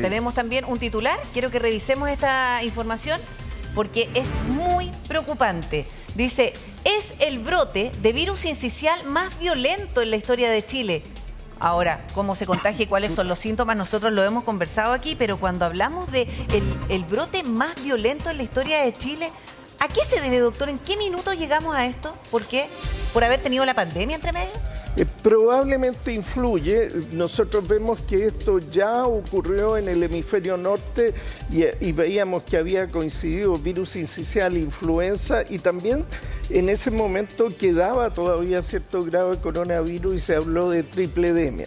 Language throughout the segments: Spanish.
tenemos también un titular. Quiero que revisemos esta información porque es muy preocupante. Dice, es el brote de virus sincicial más violento en la historia de Chile. Ahora, cómo se contagia y cuáles son los síntomas, nosotros lo hemos conversado aquí, pero cuando hablamos de el brote más violento en la historia de Chile, ¿a qué se debe, doctor? ¿En qué minuto llegamos a esto? ¿Por qué? ¿Por haber tenido la pandemia entre medio? Probablemente influye. Nosotros vemos que esto ya ocurrió en el hemisferio norte y veíamos que había coincidido virus sincicial, influenza, y también en ese momento quedaba todavía cierto grado de coronavirus y se habló de tripledemia.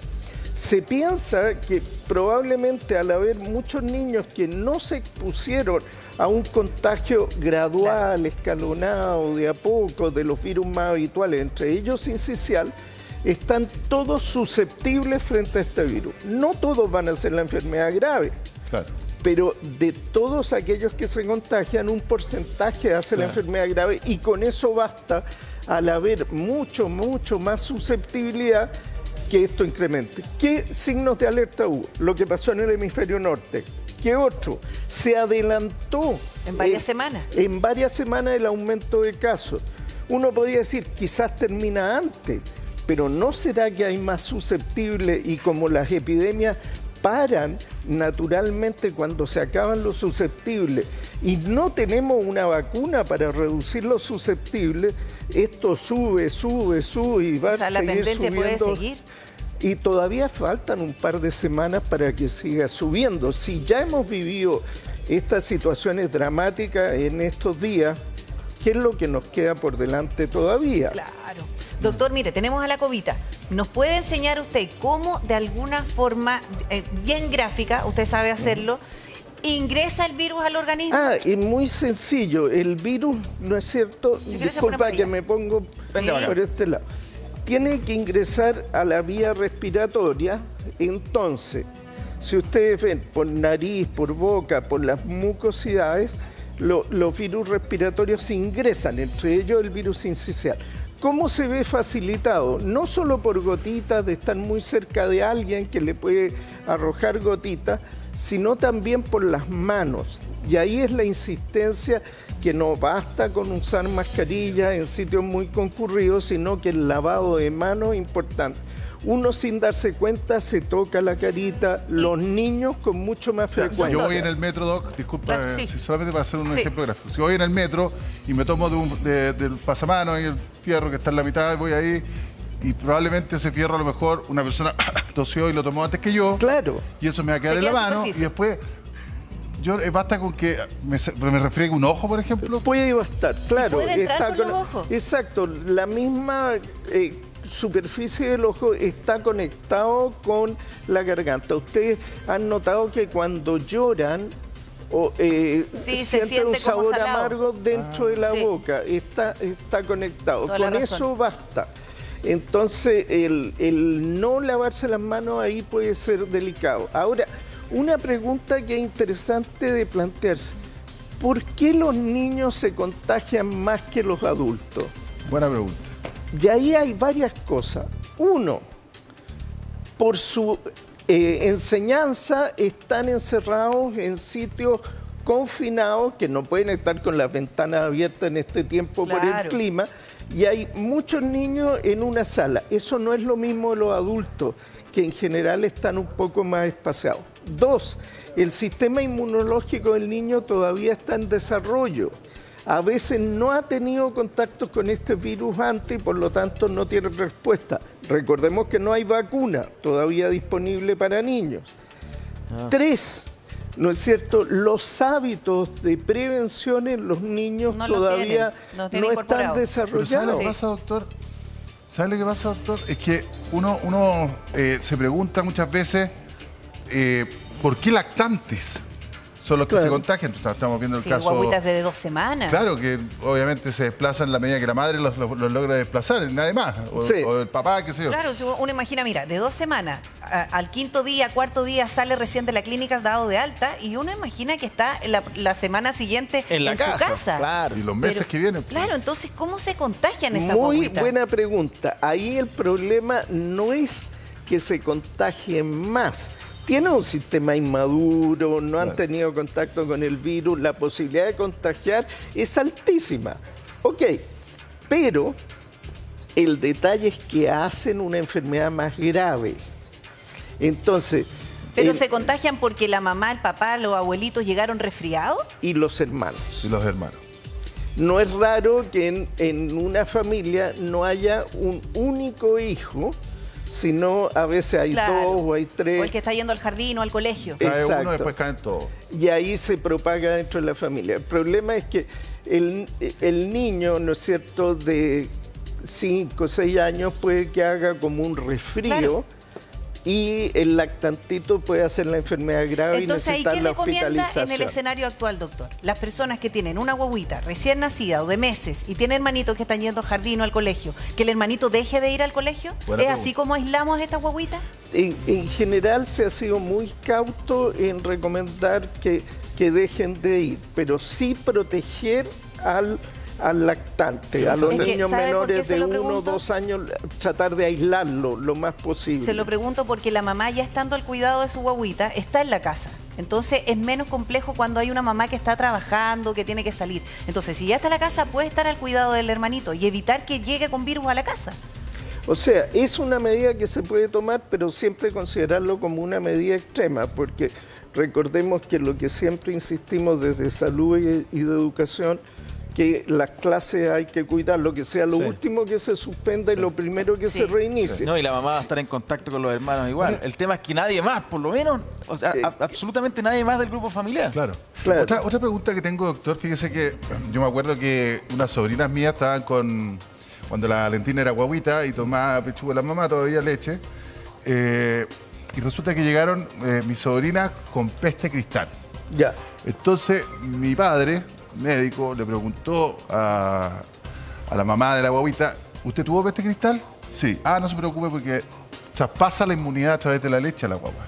Se piensa que probablemente al haber muchos niños que no se expusieron a un contagio gradual, escalonado, de a poco, de los virus más habituales, entre ellos sincicial, están todos susceptibles frente a este virus. No todos van a ser la enfermedad grave, claro, pero de todos aquellos que se contagian, un porcentaje hace la enfermedad grave, y con eso basta, al haber mucho más susceptibilidad, que esto incremente. ¿Qué signos de alerta hubo? Lo que pasó en el hemisferio norte. ¿Qué otro? Se adelantó en varias semanas. En varias semanas el aumento de casos. Uno podría decir, quizás termina antes, pero ¿no será que hay más susceptibles y como las epidemias paran naturalmente cuando se acaban los susceptibles y no tenemos una vacuna para reducir los susceptibles, esto sube y va a seguir subiendo? Puede seguir. Y todavía faltan un par de semanas para que siga subiendo. Si ya hemos vivido estas situaciones dramáticas en estos días, ¿qué es lo que nos queda por delante todavía? Claro. Doctor, mire, tenemos a la Covita. ¿Nos puede enseñar usted cómo, de alguna forma bien gráfica, usted sabe hacerlo, ingresa el virus al organismo? Es muy sencillo. El virus, ¿no es cierto? Disculpa que me pongo por este lado. Tiene que ingresar a la vía respiratoria. Entonces, si ustedes ven por nariz, por boca, por las mucosidades, los virus respiratorios ingresan, entre ellos el virus sincicial. ¿Cómo se ve facilitado? No solo por gotitas de estar muy cerca de alguien que le puede arrojar gotitas, sino también por las manos. Y ahí es la insistencia que no basta con usar mascarilla en sitios muy concurridos, sino que el lavado de manos es importante. Uno sin darse cuenta se toca la carita, los niños con mucho más frecuencia. Si yo voy en el metro, Doc, disculpa, si solamente para hacer un ejemplo gráfico. Si voy en el metro y me tomo del pasamanos y el fierro que está en la mitad, voy ahí y probablemente ese fierro a lo mejor una persona tosió y lo tomó antes que yo. Claro. Y eso me va a quedar en la mano y después... basta con que me refriegue un ojo, por ejemplo. Puede bastar, claro. ¿Puede entrar por los ojos? Exacto, la misma superficie del ojo está conectado con la garganta. Ustedes han notado que cuando lloran sienten un sabor amargo dentro de la boca. Está conectado. Con eso basta. Entonces, el no lavarse las manos ahí puede ser delicado. Ahora, una pregunta que es interesante de plantearse. ¿Por qué los niños se contagian más que los adultos? Buena pregunta. Y ahí hay varias cosas. Uno, por su enseñanza están encerrados en sitios confinados que no pueden estar con las ventanas abiertas en este tiempo por el clima. Y hay muchos niños en una sala. Eso no es lo mismo de los adultos, que en general están un poco más espaciados. Dos, el sistema inmunológico del niño todavía está en desarrollo. A veces no ha tenido contacto con este virus antes y por lo tanto no tiene respuesta. Recordemos que no hay vacuna todavía disponible para niños. Tres, ¿no es cierto? Los hábitos de prevención en los niños todavía no están desarrollados. ¿Sabe lo que pasa, doctor? ¿Sabe lo que pasa, doctor? Es que uno se pregunta muchas veces ¿por qué lactantes son los que se contagian? Estamos viendo el caso... guaguitas de 2 semanas. Claro, que obviamente se desplazan en la medida que la madre los logra desplazar, nada más. O el papá, qué sé yo. Claro, uno imagina, mira, de 2 semanas, al quinto día, cuarto día, sale recién de la clínica dado de alta y uno imagina que está la semana siguiente en su casa. Claro. Y los meses que vienen. Claro, entonces, ¿cómo se contagian esas Muy guaguitas? buena pregunta. Ahí el problema no es que se contagien más. tienen un sistema inmaduro, no han tenido contacto con el virus, la posibilidad de contagiar es altísima. Ok, pero el detalle es que hacen una enfermedad más grave. Entonces... ¿Pero se contagian porque la mamá, el papá, los abuelitos llegaron resfriados? Y los hermanos. Y los hermanos. No es raro que en una familia no haya un único hijo, sino a veces hay dos o hay tres. O el que está yendo al jardín o al colegio. Cae uno, después caen todos. Y ahí se propaga dentro de la familia. El problema es que el niño, ¿no es cierto?, de 5 o 6 años puede que haga como un resfrío. Claro. Y el lactantito puede hacer la enfermedad grave. Entonces, y necesitar la hospitalización. ¿qué recomienda en el escenario actual, doctor? Las personas que tienen una guaguita recién nacida o de meses y tienen hermanitos que están yendo al jardín o al colegio, ¿que el hermanito deje de ir al colegio? ¿Es así como aislamos a esta guaguita? En general se ha sido muy cauto en recomendar que dejen de ir, pero sí proteger al lactante, a los niños menores de 1 o 2 años, tratar de aislarlo lo más posible. Se lo pregunto porque la mamá, ya estando al cuidado de su guaguita, está en la casa. Entonces es menos complejo cuando hay una mamá que está trabajando, que tiene que salir. Entonces, si ya está en la casa, puede estar al cuidado del hermanito y evitar que llegue con virus a la casa. O sea, es una medida que se puede tomar, pero siempre considerarlo como una medida extrema, porque recordemos que lo que siempre insistimos desde salud y de educación, que las clases hay que cuidar, lo que sea lo último que se suspenda y lo primero que se reinicie. No, y la mamá va a estar en contacto con los hermanos igual. El tema es que nadie más, por lo menos, o sea, absolutamente nadie más del grupo familiar. Claro. Otra pregunta que tengo, doctor, fíjese que yo me acuerdo que unas sobrinas mías estaban cuando la Valentina era guaguita y tomaba pechuga la mamá, todavía leche, y resulta que llegaron mis sobrinas con peste cristal. Ya. Entonces, mi padre, médico, le preguntó a la mamá de la guaguita, ¿usted tuvo peste cristal? Sí. Ah, no se preocupe porque traspasa la inmunidad a través de la leche a la guagua.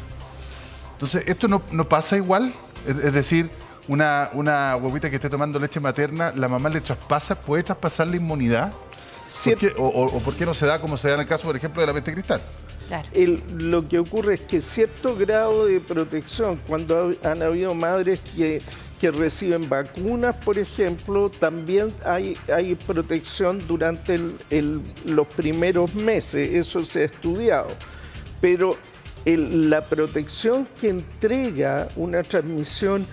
Entonces, ¿esto no pasa igual? Es decir, una guaguita que esté tomando leche materna, ¿la mamá puede traspasar la inmunidad? ¿Por qué? ¿O por qué no se da como se da en el caso, por ejemplo, de la peste cristal? Claro. Lo que ocurre es que cierto grado de protección, cuando han habido madres que reciben vacunas, por ejemplo, también hay protección durante los primeros meses, eso se ha estudiado. Pero la protección que entrega una transmisión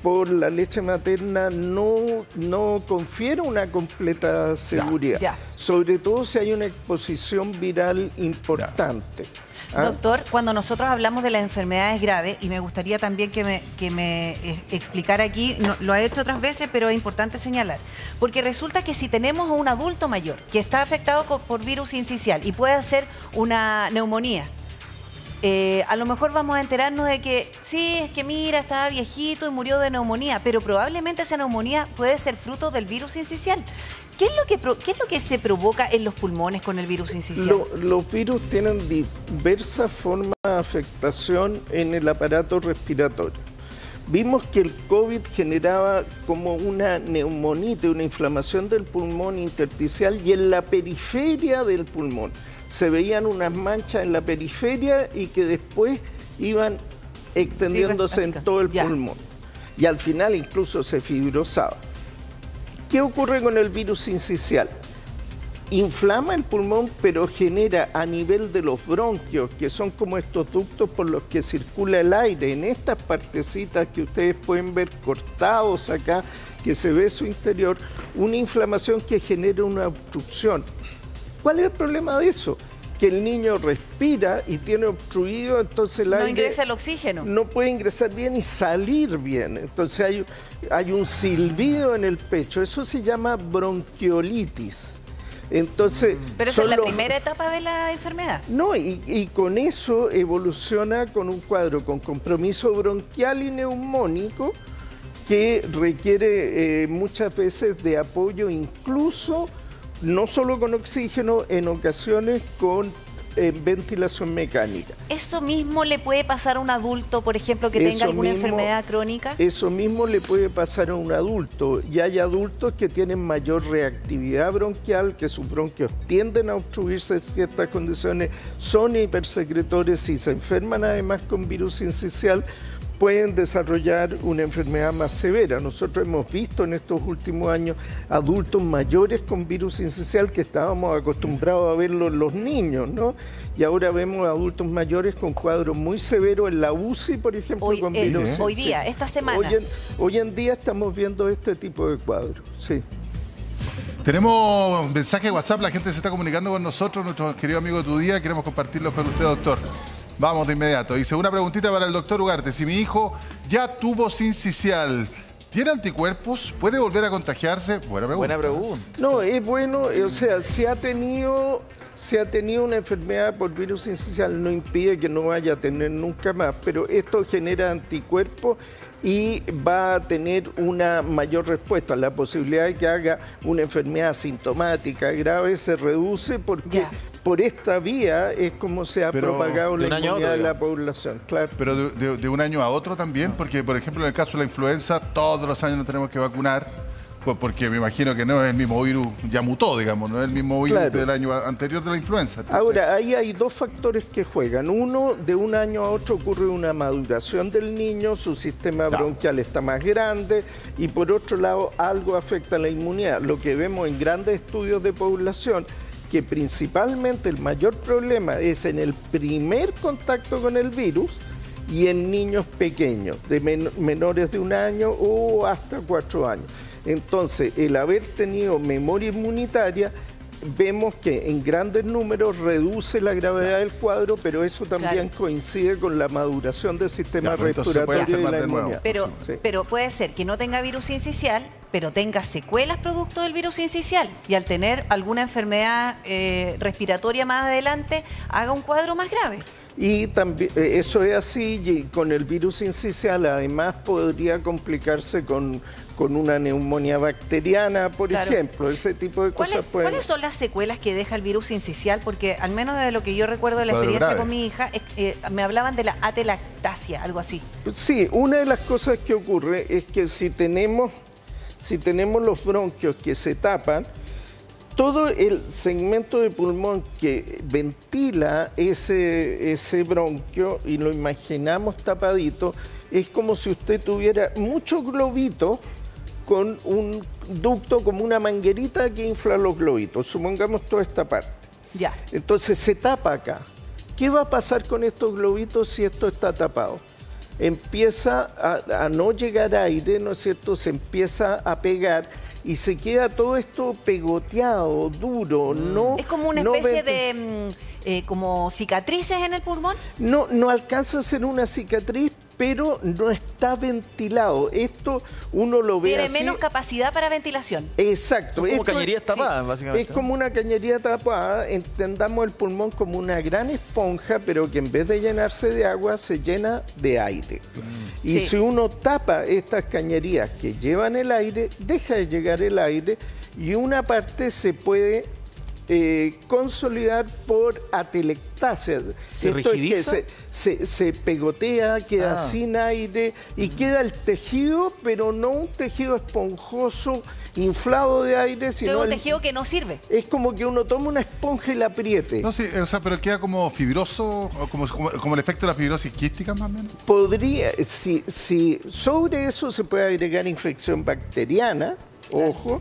por la leche materna no confiere una completa seguridad. Sobre todo si hay una exposición viral importante. Doctor, cuando nosotros hablamos de las enfermedades graves, y me gustaría también que me explicara aquí, lo ha hecho otras veces, pero es importante señalar, porque resulta que si tenemos a un adulto mayor que está afectado por virus sincicial y puede hacer una neumonía, a lo mejor vamos a enterarnos de que sí, es que mira, estaba viejito y murió de neumonía, pero probablemente esa neumonía puede ser fruto del virus sincicial. ¿Qué es lo que se provoca en los pulmones con el virus sincicial? Los virus tienen diversas formas de afectación en el aparato respiratorio. Vimos que el COVID generaba como una neumonite, una inflamación del pulmón intersticial y en la periferia del pulmón. Se veían unas manchas en la periferia y que después iban extendiéndose en todo el pulmón. Y al final incluso se fibrosaba. ¿Qué ocurre con el virus sincicial? Inflama el pulmón, pero genera a nivel de los bronquios, que son como estos ductos por los que circula el aire, en estas partecitas que ustedes pueden ver cortados acá, que se ve su interior, una inflamación que genera una obstrucción. ¿Cuál es el problema de eso? Que el niño respira y tiene obstruido, entonces el aire... No ingresa el oxígeno. No puede ingresar bien y salir bien. Entonces hay un silbido en el pecho. Eso se llama bronquiolitis. Entonces, pero esa es la primera etapa de la enfermedad. No, y con eso evoluciona con un cuadro con compromiso bronquial y neumónico que requiere muchas veces de apoyo, incluso no solo con oxígeno, en ocasiones con ventilación mecánica. ¿Eso mismo le puede pasar a un adulto, por ejemplo, que tenga alguna enfermedad crónica? Eso mismo le puede pasar a un adulto. Y hay adultos que tienen mayor reactividad bronquial, que sus bronquios tienden a obstruirse en ciertas condiciones, son hipersecretores y se enferman además con virus sincicial, pueden desarrollar una enfermedad más severa. Nosotros hemos visto en estos últimos años adultos mayores con virus sincicial que estábamos acostumbrados a verlo en los niños, ¿no? Y ahora vemos adultos mayores con cuadros muy severos en la UCI, por ejemplo, con virus sincicial. Hoy día, esta semana. Hoy en día estamos viendo este tipo de cuadros, sí. Tenemos mensaje de WhatsApp, la gente se está comunicando con nosotros, nuestro querido amigo de Tu Día, queremos compartirlo con usted, doctor. Vamos de inmediato. Dice, una preguntita para el doctor Ugarte. Si mi hijo ya tuvo sincicial, ¿tiene anticuerpos? ¿Puede volver a contagiarse? Buena pregunta. Buena pregunta. No, es bueno, o sea, si ha tenido una enfermedad por virus sincicial, no impide que no vaya a tener nunca más, pero esto genera anticuerpos y va a tener una mayor respuesta. La posibilidad de que haga una enfermedad sintomática grave se reduce porque por esta vía es como se ha propagado la inmunidad de la población. Claro. Pero de un año a otro también, porque por ejemplo en el caso de la influenza, todos los años nos tenemos que vacunar, porque me imagino que no es el mismo virus, ya mutó, digamos, no es el mismo virus del año anterior de la influenza. Entonces, ahora, ahí hay dos factores que juegan. Uno, de un año a otro ocurre una maduración del niño, su sistema bronquial está más grande, y por otro lado, algo afecta a la inmunidad. Lo que vemos en grandes estudios de población, que principalmente el mayor problema es en el primer contacto con el virus y en niños pequeños, de menores de 1 año o hasta 4 años. Entonces, el haber tenido memoria inmunitaria, vemos que en grandes números reduce la gravedad del cuadro, pero eso también coincide con la maduración del sistema respiratorio y de la inmunidad. Pero puede ser que no tenga virus sincicial, pero tenga secuelas producto del virus sincicial y al tener alguna enfermedad respiratoria más adelante, haga un cuadro más grave. Y también eso es así, y con el virus sincicial además podría complicarse con una neumonía bacteriana, por ejemplo, ese tipo de cosas. ¿Cuáles son las secuelas que deja el virus sincicial? Porque al menos de lo que yo recuerdo de la experiencia con mi hija, me hablaban de la atelactasia, algo así. Sí, una de las cosas que ocurre es que si tenemos los bronquios que se tapan, todo el segmento de pulmón que ventila ese bronquio, y lo imaginamos tapadito, es como si usted tuviera muchos globitos con un ducto, como una manguerita que infla los globitos. Supongamos toda esta parte. Ya. Entonces se tapa acá. ¿Qué va a pasar con estos globitos si esto está tapado? Empieza a no llegar aire, ¿no es cierto? Se empieza a pegar y se queda todo esto pegoteado, duro, ¿no? ¿Es como una especie de como cicatrices en el pulmón? No alcanza a ser una cicatriz, pero no está ventilado. Esto uno lo ve así. Tiene menos capacidad para ventilación. Exacto. Es como cañerías tapadas, básicamente. Es como una cañería tapada. Entendamos el pulmón como una gran esponja, pero que en vez de llenarse de agua, se llena de aire. Y si uno tapa estas cañerías que llevan el aire, deja de llegar el aire y una parte se puede consolidar por atelectasia. ¿Se rigidiza? Es que se pegotea, queda sin aire y queda el tejido, pero no un tejido esponjoso, inflado de aire, sino un tejido que no sirve. Es como que uno toma una esponja y la apriete. No, sí, o sea, pero queda como fibroso, o como el efecto de la fibrosis quística más o menos. Podría, si sobre eso se puede agregar infección bacteriana, ojo,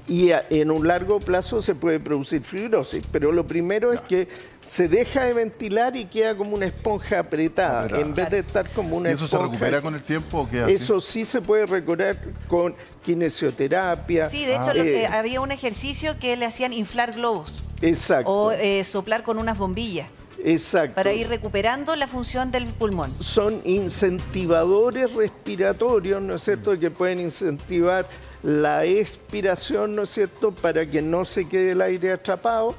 y en un largo plazo se puede producir fibrosis, pero lo primero es que se deja de ventilar y queda como una esponja apretada, en vez de estar como una esponja. ¿Y eso se recupera con el tiempo o queda así? Eso sí se puede recuperar con kinesioterapia. Sí, de hecho había un ejercicio que le hacían inflar globos. Exacto. O soplar con unas bombillas. Exacto. Para ir recuperando la función del pulmón. Son incentivadores respiratorios, ¿no es cierto?, que pueden incentivar la expiración, ¿no es cierto?, para que no se quede el aire atrapado.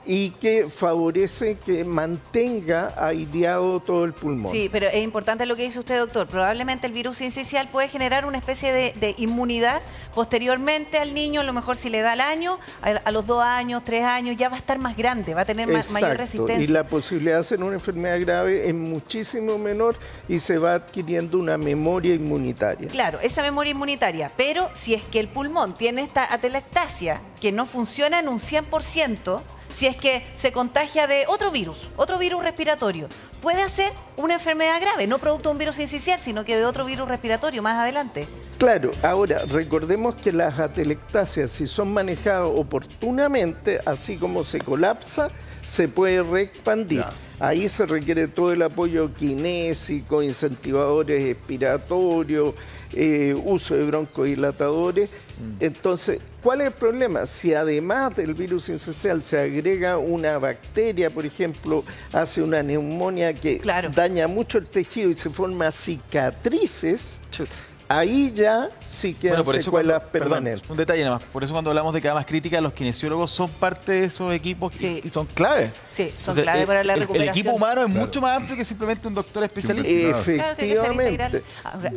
y que favorece que mantenga aireado todo el pulmón. Sí, pero es importante lo que dice usted, doctor. Probablemente el virus sincicial puede generar una especie de inmunidad posteriormente al niño. A lo mejor si le da al año, a los 2 años, 3 años, ya va a estar más grande, va a tener mayor resistencia. Y la posibilidad de hacer una enfermedad grave es muchísimo menor y se va adquiriendo una memoria inmunitaria. Claro, esa memoria inmunitaria. Pero si es que el pulmón tiene esta atelectasia que no funciona en un 100%, si es que se contagia de otro virus respiratorio, puede hacer una enfermedad grave, no producto de un virus sincicial, sino que de otro virus respiratorio más adelante. Claro, ahora recordemos que las atelectasias, si son manejadas oportunamente, así como se colapsa, se puede reexpandir. Ahí se requiere todo el apoyo kinésico, incentivadores expiratorios, uso de broncodilatadores. Entonces, ¿cuál es el problema? Si además del virus sincicial se agrega una bacteria, por ejemplo, hace una neumonía que daña mucho el tejido y se forman cicatrices, ahí ya sí quedan secuelas permanentes. Un detalle nada más. Por eso cuando hablamos de camas críticas, los kinesiólogos son parte de esos equipos y son clave. Sí, son clave para la recuperación. El equipo humano es mucho más amplio que simplemente un doctor especialista. Efectivamente.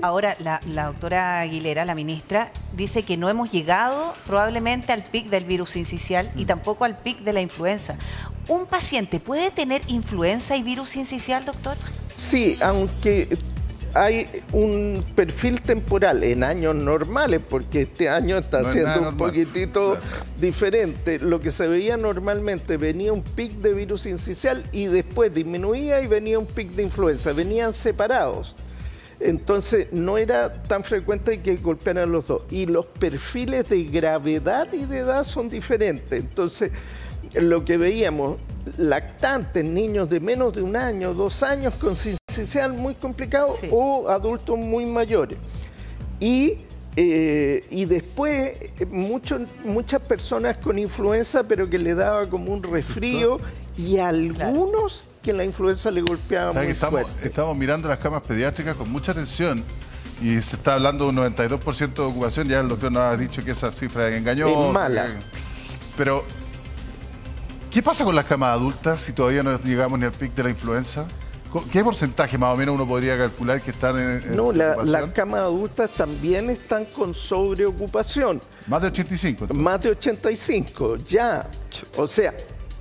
Ahora, la doctora Aguilera, la ministra, dice que no hemos llegado probablemente al pic del virus sincicial y tampoco al pic de la influenza. ¿Un paciente puede tener influenza y virus sincicial, doctor? Sí, aunque hay un perfil temporal en años normales, porque este año está siendo un poquitito diferente. Lo que se veía normalmente, venía un pic de virus sincicial y después disminuía y venía un pic de influenza. Venían separados. Entonces no era tan frecuente que golpearan los dos. Y los perfiles de gravedad y de edad son diferentes. Entonces, lo que veíamos, lactantes, niños de menos de 1 año, 2 años con sincicial muy complicado, o adultos muy mayores. Y después muchas personas con influenza, pero que le daba como un resfrío, y algunos que la influenza le golpeaba muy fuerte. Estamos mirando las camas pediátricas con mucha atención y se está hablando de un 92% de ocupación. Ya el doctor nos ha dicho que esa cifra es engañosa. Es mala. Pero ¿qué pasa con las camas adultas si todavía no llegamos ni al pic de la influenza? ¿Qué porcentaje más o menos uno podría calcular que están en ocupación? Las camas adultas también están con sobreocupación. Más de 85. Entonces. Más de 85, ya. O sea,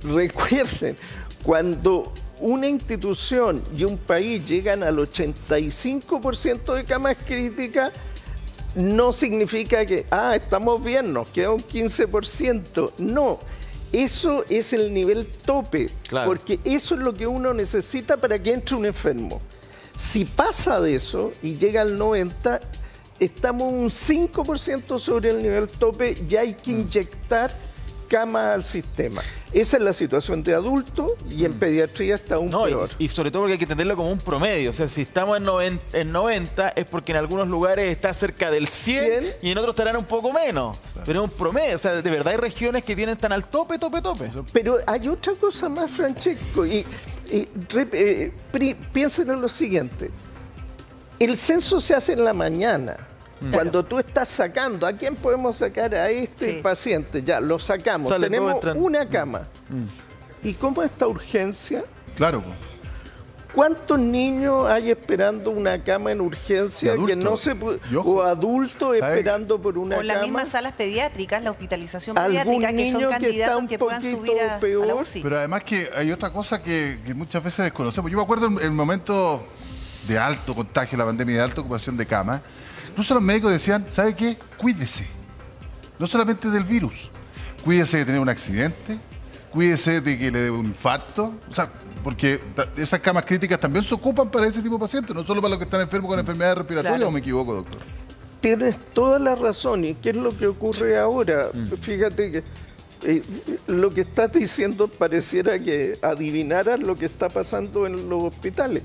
recuerden, cuando una institución y un país llegan al 85% de camas críticas, no significa que, estamos bien, nos queda un 15%. No. Eso es el nivel tope, porque eso es lo que uno necesita para que entre un enfermo. Si pasa de eso y llega al 90%, estamos un 5% sobre el nivel tope, ya hay que inyectar cama al sistema. Esa es la situación de adulto y en pediatría está aún peor. Y sobre todo porque hay que entenderlo como un promedio. O sea, si estamos en 90 es porque en algunos lugares está cerca del 100 y en otros estarán un poco menos. Pero es un promedio. O sea, de verdad hay regiones que tienen tan al tope. Pero hay otra cosa más, Francesco. Piensen en lo siguiente. El censo se hace en la mañana. Cuando tú estás sacando, ¿a quién podemos sacar? A este paciente. Ya, lo sacamos. Tenemos una cama. ¿Y cómo es esta urgencia? Claro. ¿Cuántos niños hay esperando una cama en urgencia que no se puede, o adultos esperando por una cama? O las mismas salas pediátricas, la hospitalización pediátrica, que son candidatos que puedan subir a la UCI. Pero además que hay otra cosa que muchas veces desconocemos. Yo me acuerdo en el momento de alto contagio, la pandemia de alta ocupación de cama, incluso los médicos decían, ¿sabe qué? Cuídese. No solamente del virus. Cuídese de tener un accidente, cuídese de que le dé un infarto. O sea, porque esas camas críticas también se ocupan para ese tipo de pacientes, no solo para los que están enfermos con enfermedades respiratorias, ¿o me equivoco, doctor? Tienes toda la razón. ¿Y qué es lo que ocurre ahora? Fíjate que lo que estás diciendo pareciera que adivinaras lo que está pasando en los hospitales.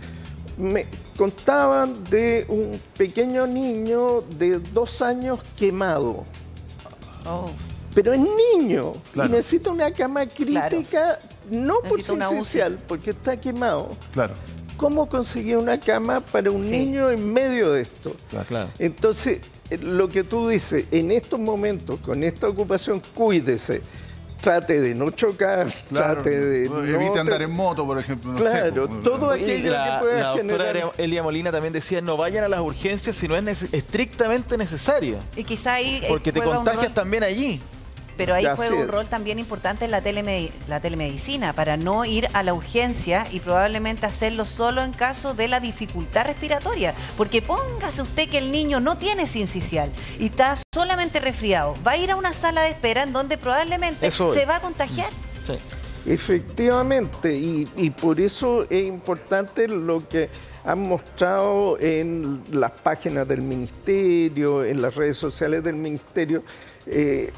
Me contaban de un pequeño niño de 2 años quemado. Pero es niño y necesita una cama crítica, no por sincicial, porque está quemado. ¿Cómo conseguir una cama para un niño en medio de esto? Entonces, lo que tú dices, en estos momentos, con esta ocupación, cuídese. trate de no chocar, claro, trate de evite andar en moto, por ejemplo. No claro, sé, todo aquello que pueda la generar... doctora Elia Molina también decía, no vayan a las urgencias si no es estrictamente necesario. Y quizá ahí porque te contagias también allí. Pero ahí juega un rol también importante en la telemedicina, para no ir a la urgencia y probablemente hacerlo solo en caso de la dificultad respiratoria. Porque póngase usted que el niño no tiene sincicial y está solamente resfriado. Va a ir a una sala de espera en donde probablemente se va a contagiar. Sí. Efectivamente, y por eso es importante lo que han mostrado en las páginas del Ministerio, en las redes sociales del Ministerio,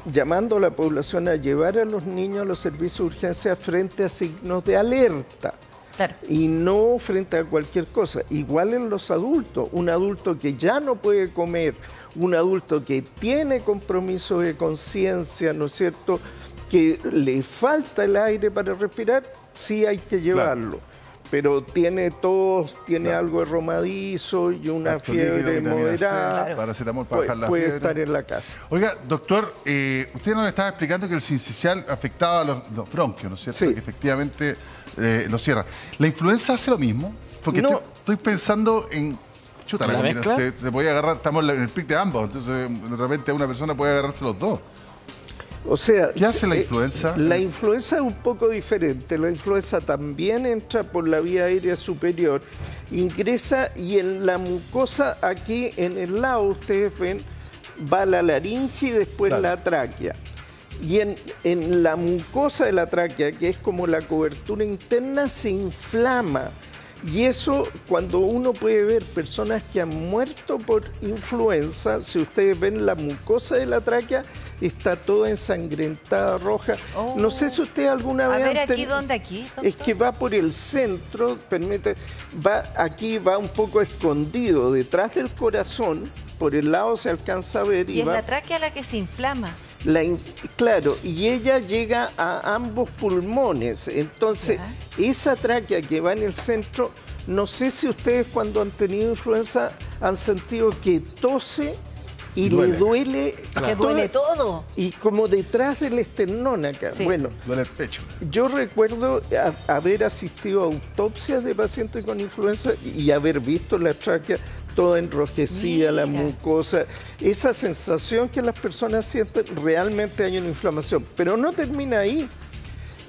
llamando a la población a llevar a los niños a los servicios de urgencia frente a signos de alerta. Claro. Y no frente a cualquier cosa. Igual en los adultos, un adulto que ya no puede comer, un adulto que tiene compromiso de conciencia, ¿no es cierto?, que le falta el aire para respirar, sí hay que llevarlo. Claro. Pero tiene tos, tiene algo de romadizo y una fiebre moderada, paracetamol para bajar la puede fiebre. Estar en la casa. Oiga, doctor, usted nos estaba explicando que el sincicial afectaba a los bronquios, ¿no es cierto? Sí. Que efectivamente lo cierra. ¿La influenza hace lo mismo? Porque no. estoy pensando en... Chuta, se puede agarrar, estamos en el pic de ambos, entonces de repente una persona puede agarrarse los dos. O sea, ¿qué hace la influenza? La influenza es un poco diferente. La influenza también entra por la vía aérea superior, ingresa y en la mucosa, aquí en el lado, ustedes ven, va la laringe y después la tráquea. Y en la mucosa de la tráquea, que es como la cobertura interna, se inflama. Y eso, cuando uno puede ver personas que han muerto por influenza, si ustedes ven la mucosa de la tráquea, está toda ensangrentada, roja. Oh. No sé si usted alguna vez... A ver, ¿aquí dónde aquí, doctor? Es que va por el centro, aquí va un poco escondido, detrás del corazón, por el lado se alcanza a ver. Y es la tráquea la que se inflama. Claro, y ella llega a ambos pulmones. Entonces, esa tráquea que va en el centro, no sé si ustedes cuando han tenido influenza han sentido que tose y le duele. Que duele todo. Y como detrás del esternón acá. Sí. Bueno, duele el pecho. Yo recuerdo haber asistido a autopsias de pacientes con influenza y haber visto la tráquea toda enrojecida, la mucosa, esa sensación que las personas sienten, realmente hay una inflamación. Pero no termina ahí.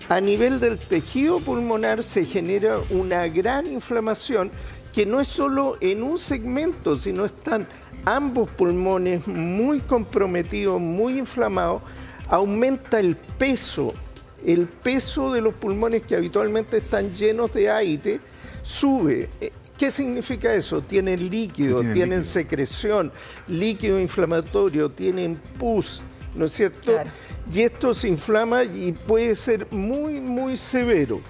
A nivel del tejido pulmonar se genera una gran inflamación que no es solo en un segmento, sino están ambos pulmones muy comprometidos, muy inflamados, aumenta el peso de los pulmones que habitualmente están llenos de aire, sube. ¿Qué significa eso? Tienen líquido, tienen secreción, líquido inflamatorio, tienen pus, ¿no es cierto? Claro. Y esto se inflama y puede ser muy, muy severo.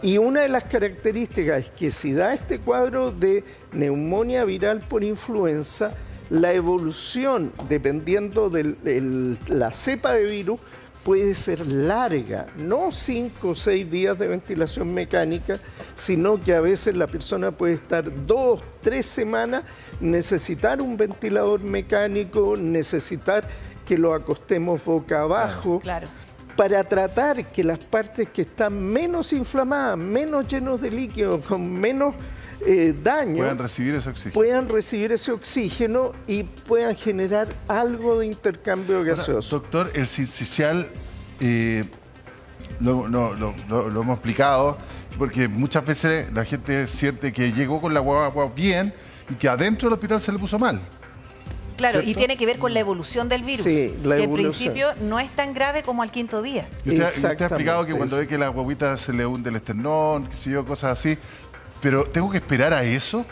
Y una de las características es que si da este cuadro de neumonía viral por influenza, la evolución, dependiendo de la cepa de virus, puede ser larga, no 5 o 6 días de ventilación mecánica, sino que a veces la persona puede estar 2, 3 semanas, necesitar un ventilador mecánico, necesitar que lo acostemos boca abajo, claro. Para tratar que las partes que están menos inflamadas, menos llenos de líquido, con menos daño, puedan recibir ese oxígeno. Puedan recibir ese oxígeno y puedan generar algo de intercambio gaseoso. Doctor, el sincicial lo hemos explicado, porque muchas veces la gente siente que llegó con la guagua bien y que adentro del hospital se le puso mal. Claro, ¿cierto? Y tiene que ver con la evolución del virus. Sí, la que evolución. En principio no es tan grave como al 5.º día. Y usted ha explicado que cuando ve que la guaguita se le hunde el esternón, qué sé yo, cosas así, pero ¿tengo que esperar a eso?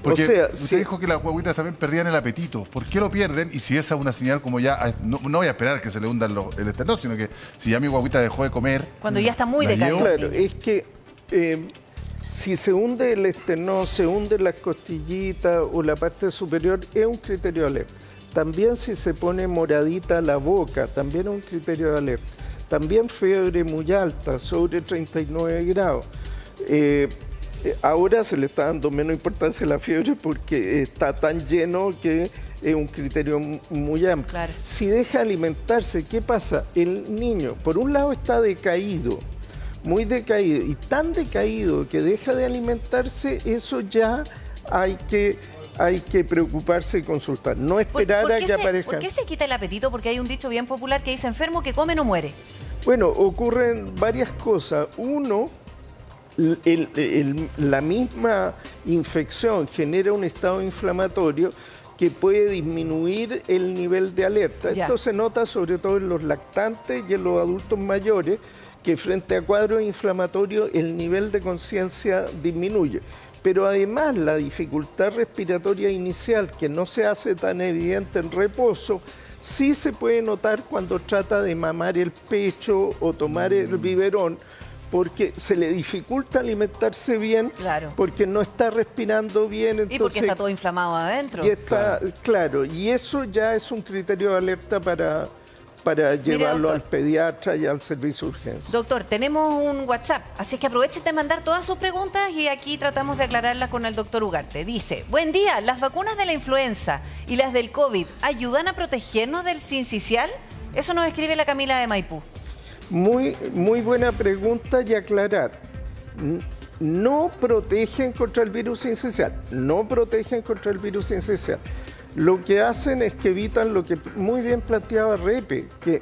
Porque usted dijo que las guaguitas también perdían el apetito. ¿Por qué lo pierden? Y si esa es una señal como ya... No voy a esperar que se le hunda el esternón, sino que si ya mi guaguita dejó de comer... Cuando ya está muy decaído. Claro, es que si se hunde el esternón, se hunde las costillitas o la parte superior, es un criterio de alerta. También si se pone moradita la boca, también es un criterio de alerta. También fiebre muy alta, sobre 39 grados. ahora se le está dando menos importancia a la fiebre porque está tan lleno que es un criterio muy amplio. Claro. Si deja alimentarse, ¿qué pasa? El niño, por un lado, está decaído, muy decaído, y tan decaído que deja de alimentarse, eso ya hay que preocuparse y consultar. No esperar a que aparezca. ¿Por qué se quita el apetito? Porque hay un dicho bien popular que dice: enfermo que come no muere. Bueno, ocurren varias cosas. Uno, la misma infección genera un estado inflamatorio que puede disminuir el nivel de alerta. Ya. Esto se nota sobre todo en los lactantes y en los adultos mayores, que frente a cuadros inflamatorios el nivel de conciencia disminuye. Pero además la dificultad respiratoria inicial, que no se hace tan evidente en reposo, sí se puede notar cuando trata de mamar el pecho o tomar el biberón, porque se le dificulta alimentarse bien, claro, porque no está respirando bien. Entonces, y porque está todo inflamado adentro. Y está, claro, y eso ya es un criterio de alerta para llevarlo al pediatra y al servicio de urgencia. Doctor, tenemos un WhatsApp, así es que aprovechen de mandar todas sus preguntas y aquí tratamos de aclararlas con el doctor Ugarte. Dice: buen día, ¿las vacunas de la influenza y las del COVID ayudan a protegernos del sincicial? Eso nos escribe la Camila de Maipú. Muy buena pregunta y aclarar. No protegen contra el virus sincicial, no protegen contra el virus sincicial. Lo que hacen es que evitan lo que muy bien planteaba Repe, que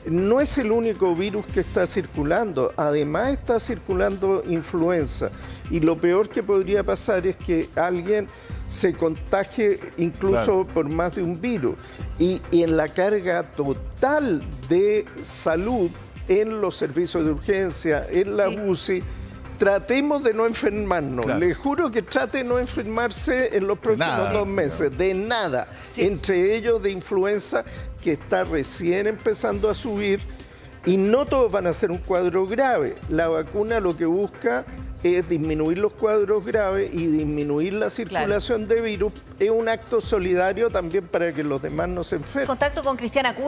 no es el único virus que está circulando, además está circulando influenza. Y lo peor que podría pasar es que alguien se contagie incluso por más de un virus. Y en la carga total de salud, en los servicios de urgencia, en la UCI, tratemos de no enfermarnos. Claro. Les juro que trate de no enfermarse en los próximos 2 meses. De nada. Sí. Entre ellos de influenza, que está recién empezando a subir. Y no todos van a ser un cuadro grave. La vacuna lo que busca es disminuir los cuadros graves y disminuir la circulación de virus. Es un acto solidario también para que los demás no se enfermen. Contacto con Cristiana Cunha.